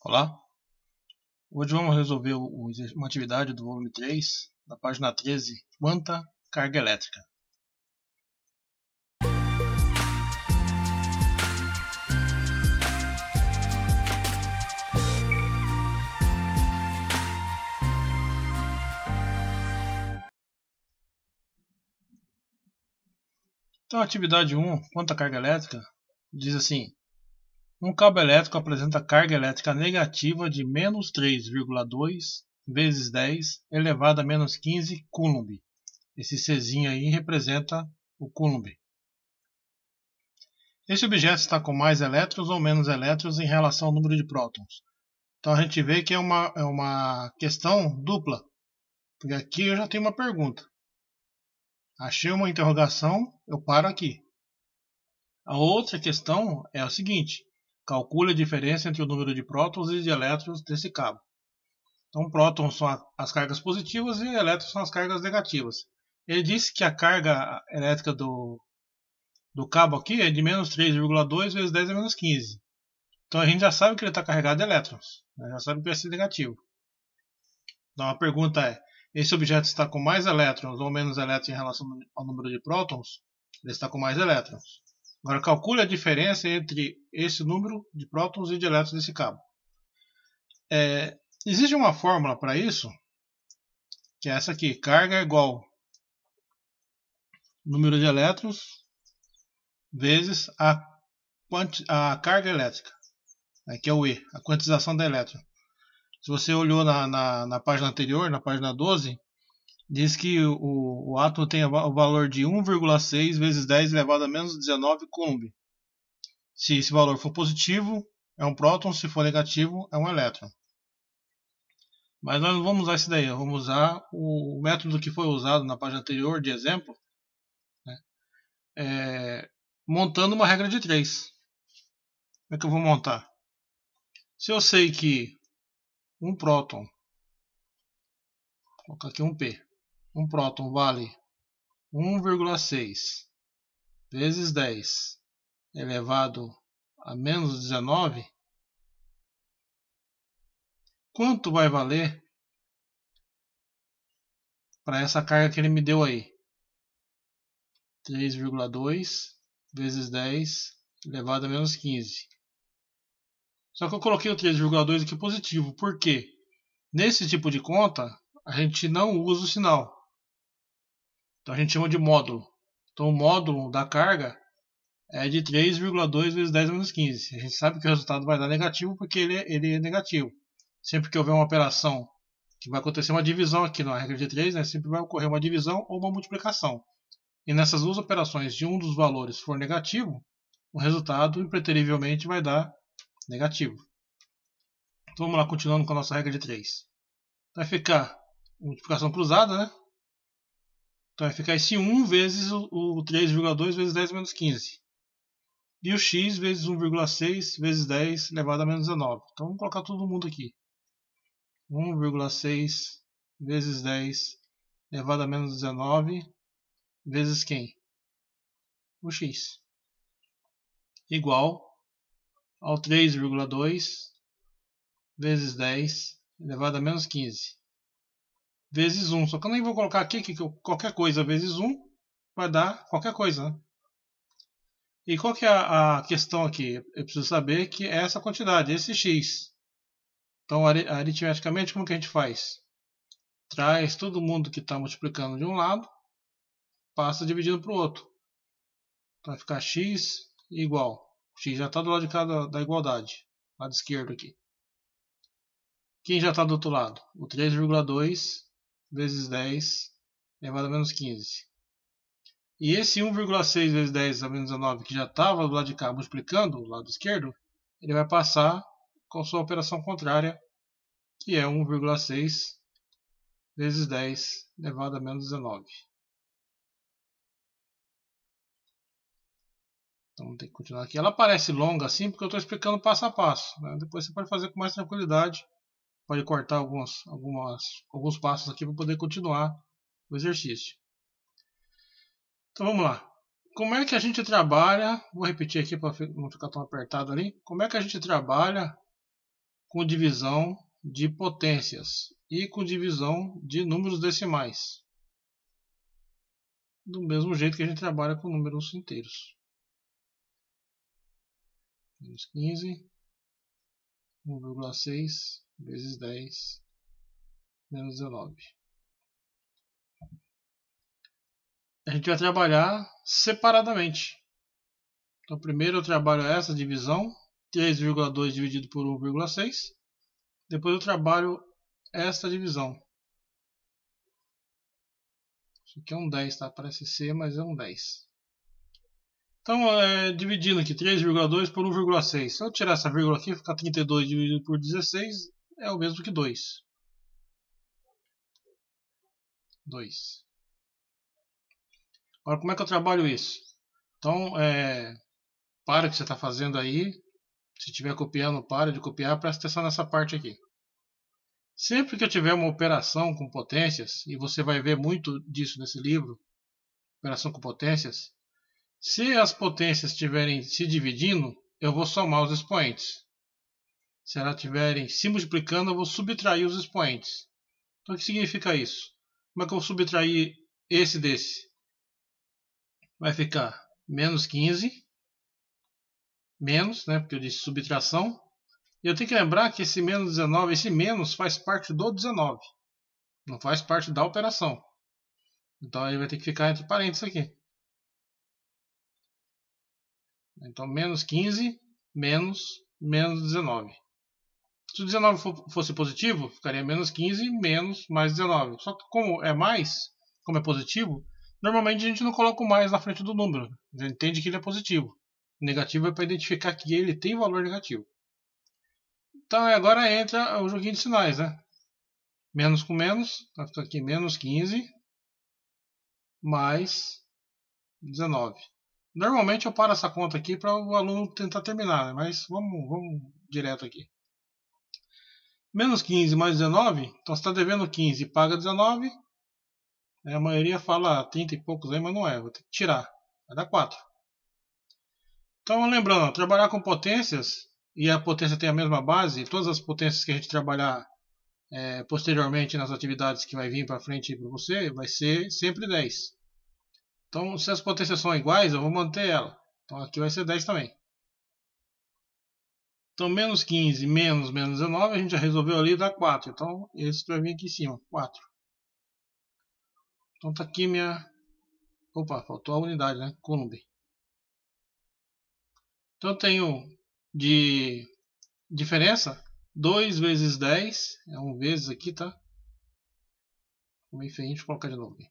Olá, hoje vamos resolver uma atividade do volume 3, da página 13, quanta carga elétrica. Então a atividade 1, quanta carga elétrica, diz assim: um cabo elétrico apresenta carga elétrica negativa de menos 3,2 vezes 10 elevado a menos 15 coulomb. Esse Czinho aí representa o coulomb. Esse objeto está com mais elétrons ou menos elétrons em relação ao número de prótons. Então a gente vê que é uma questão dupla, porque aqui eu já tenho uma pergunta. Achei uma interrogação, eu paro aqui. A outra questão é a seguinte: calcule a diferença entre o número de prótons e de elétrons desse cabo. Então, prótons são as cargas positivas e elétrons são as cargas negativas. Ele disse que a carga elétrica do cabo aqui é de menos 3,2 vezes 10 a menos 15. Então a gente já sabe que ele está carregado de elétrons, né? Já sabe que vai ser negativo. Então a pergunta é: esse objeto está com mais elétrons ou menos elétrons em relação ao número de prótons? Ele está com mais elétrons. Agora calcule a diferença entre esse número de prótons e de elétrons desse cabo. Existe uma fórmula para isso, que é essa aqui: carga é igual número de elétrons vezes a carga elétrica, que é o E, a quantização da elétron. Se você olhou na página anterior, na página 12, diz que o átomo tem o valor de 1,6 vezes 10 elevado a menos 19 coulomb. Se esse valor for positivo, é um próton, se for negativo, é um elétron. Mas nós não vamos usar isso daí, vamos usar o método que foi usado na página anterior de exemplo, né, montando uma regra de 3. Como é que eu vou montar? Se eu sei que um próton, vou colocar aqui um P, um próton vale 1,6 vezes 10 elevado a menos 19, quanto vai valer para essa carga que ele me deu aí? 3,2 vezes 10 elevado a menos 15. Só que eu coloquei o 3,2 aqui positivo, porque nesse tipo de conta a gente não usa o sinal. Então a gente chama de módulo. Então o módulo da carga é de 3,2 vezes 10 menos 15. A gente sabe que o resultado vai dar negativo porque ele é negativo. Sempre que houver uma operação que vai acontecer uma divisão aqui na regra de 3, né, sempre vai ocorrer uma divisão ou uma multiplicação. E nessas duas operações, de um dos valores for negativo, o resultado impreterivelmente vai dar negativo. Então vamos lá, continuando com a nossa regra de 3. Vai ficar multiplicação cruzada, né? Então vai ficar esse 1 vezes o 3,2 vezes 10 menos 15. E o x vezes 1,6 vezes 10 elevado a menos 19. Então vamos colocar todo mundo aqui. 1,6 vezes 10 elevado a menos 19 vezes quem? O x. Igual ao 3,2 vezes 10 elevado a menos 15 vezes 1. Só que eu nem vou colocar aqui que qualquer coisa vezes 1 vai dar qualquer coisa, né? E qual que é a questão aqui? Eu preciso saber que é essa quantidade, esse x. Então, aritmeticamente, como que a gente faz? Traz todo mundo que está multiplicando de um lado, passa dividindo para o outro. Então, vai ficar x igual. O x já está do lado de cá da igualdade, lado esquerdo aqui. Quem já está do outro lado? O 3,2 vezes 10 elevado a menos 15. E esse 1,6 vezes 10 a menos 19, que já estava do lado de cá multiplicando, do lado esquerdo, ele vai passar com sua operação contrária, que é 1,6 vezes 10 elevado a menos 19. Então vamos ter que continuar aqui. Ela parece longa assim porque eu estou explicando passo a passo, né? Depois você pode fazer com mais tranquilidade. Pode cortar alguns passos aqui para poder continuar o exercício. Então vamos lá. Como é que a gente trabalha? Vou repetir aqui para não ficar tão apertado ali. Como é que a gente trabalha com divisão de potências e com divisão de números decimais. Do mesmo jeito que a gente trabalha com números inteiros. Menos 15, 1,6 vezes 10, menos 19. A gente vai trabalhar separadamente. Então primeiro eu trabalho essa divisão, 3,2 dividido por 1,6. Depois eu trabalho esta divisão. Isso aqui é um 10, tá? Parece ser, mas é um 10. Então, dividindo aqui 3,2 por 1,6. Se eu tirar essa vírgula aqui, ficar 32 dividido por 16, é o mesmo que 2. 2. Agora, como é que eu trabalho isso? Então, para o que você está fazendo aí. Se estiver copiando, para de copiar, presta atenção nessa parte aqui. Sempre que eu tiver uma operação com potências, e você vai ver muito disso nesse livro, operação com potências, se as potências estiverem se dividindo, eu vou somar os expoentes. Se elas estiverem se multiplicando, eu vou subtrair os expoentes. Então o que significa isso? Como é que eu vou subtrair esse desse? Vai ficar menos 15, menos, né, porque eu disse subtração. E eu tenho que lembrar que esse menos 19, esse menos faz parte do 19. Não faz parte da operação. Então ele vai ter que ficar entre parênteses aqui. Então menos 15 menos 19. Se o 19 fosse positivo, ficaria menos 15 menos mais 19. Só que como é mais, como é positivo, normalmente a gente não coloca o mais na frente do número. A gente entende que ele é positivo. O negativo é para identificar que ele tem valor negativo. Então agora entra o joguinho de sinais, né? Menos com menos, vai ficar aqui menos 15 mais 19. Normalmente eu paro essa conta aqui para o aluno tentar terminar, né? Mas vamos direto aqui. Menos 15 mais 19, então você está devendo 15 e paga 19. A maioria fala 30 e poucos aí, mas não é, vou ter que tirar, vai dar 4. Então lembrando, trabalhar com potências, e a potência tem a mesma base, todas as potências que a gente trabalhar posteriormente nas atividades que vai vir para frente para você, vai ser sempre 10. Então se as potências são iguais, eu vou manter ela. Então aqui vai ser 10 também. Então menos 15 menos 19, a gente já resolveu ali, dá 4. Então esse vai vir aqui em cima, 4. Então tá aqui minha... Opa, faltou a unidade, né? Coulomb. Então eu tenho de diferença 2 vezes 10, é 1 vezes aqui, tá? Bem feio, deixa eu colocar de novo aqui.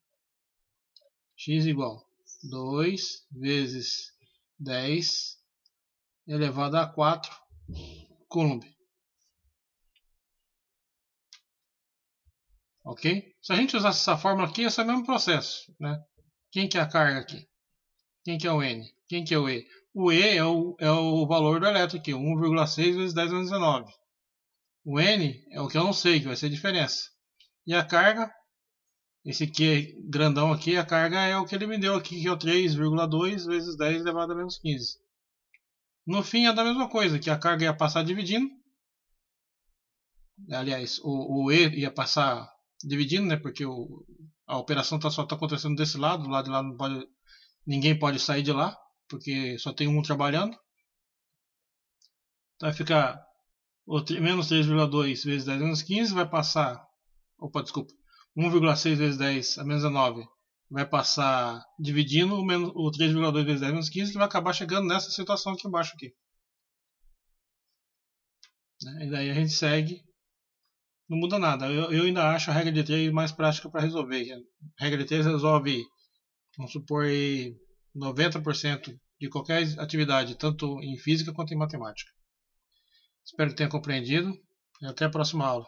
X igual 2 vezes 10 elevado a 4 Coulomb. Ok? Se a gente usasse essa fórmula aqui, esse é o mesmo processo, né? Quem que é a carga aqui? Quem que é o N? Quem que é o E? O E é o valor do elétron aqui, 1,6 vezes 10 menos 19. O N é o que eu não sei, que vai ser a diferença. E a carga, esse aqui grandão aqui, a carga é o que ele me deu aqui, que é o 3,2 vezes 10 elevado a menos 15. No fim é da mesma coisa, que a carga ia passar dividindo. Aliás, o E ia passar dividindo, né? Porque a operação só está acontecendo desse lado, do lado de lá não pode, ninguém pode sair de lá, porque só tem um trabalhando. Então vai ficar menos 3,2 vezes 10 menos 15, vai passar, 1,6 vezes 10 a menos 19, vai passar dividindo o 3,2 vezes 10 menos 15, que vai acabar chegando nessa situação aqui embaixo. Aqui. E daí a gente segue, não muda nada. Eu ainda acho a regra de 3 mais prática para resolver. A regra de 3 resolve, vamos supor, 90% de qualquer atividade, tanto em física quanto em matemática. Espero que tenha compreendido e até a próxima aula.